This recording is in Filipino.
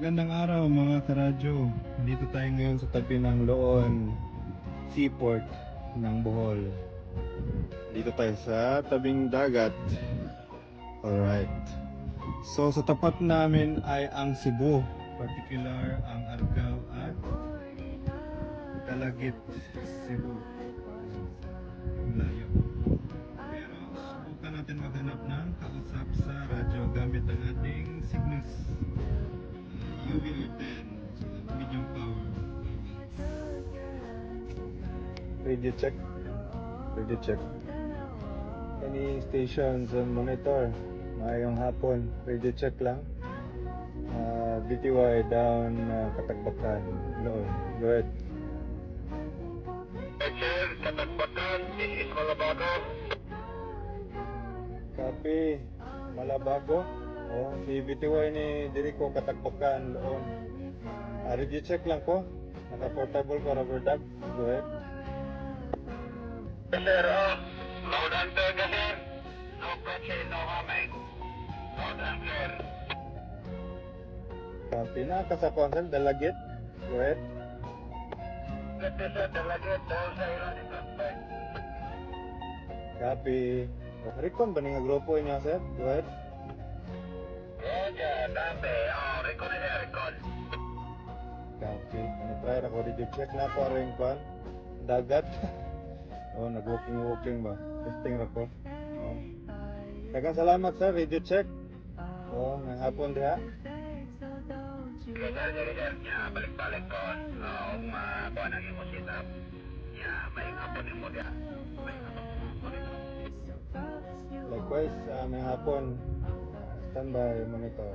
Magandang araw mga karadyo. Dito tayo ngayon sa tabi ng Loon Seaport ng Bohol. Dito tayo sa tabing dagat. Alright. So sa tapat namin ay ang Cebu, particular ang Argao at Dalagit, Cebu. Layo. Pero subukan natin maghanap ng kausap sa radyo gamit ang ating Cygnus UVR10 medium power. Radio check. Radio check. Any stations on monitor. Ngayong hapon. Radio check lang. BTY down Katagbakan. Noon. Go ahead. Sir, Katagbakan, this is Malabago. Copy. Malabago. Oh, si BTY ni Dirico Katagbakan noon. Radio check lang po. Naka-portable ko rubber duck. Go ahead. Sir, loud and clear ka, sir. No question, no comment. Loud and clear. Copy na. Kasakon sir. Dalagit. Go ahead. Good to sir, Dalagit, all sa ilan in contact. Copy. Recon ba nga grupo niya sir? Go ahead. Roger, dati. Recon na sir, recon. Copy. Ano try ako radio check na ako rin kwan. Dagat. Oh, nag-walking ba? Testing ako. Oh. Dagang salamat sir, radio check. Oh, ngayong hapon diha. Sige, sir. Balik-balik ko. Kuha na yung sit-up. May ngapon mo diya. May ngapon mo dito. Likewise, ngayong hapon. Standby monitor.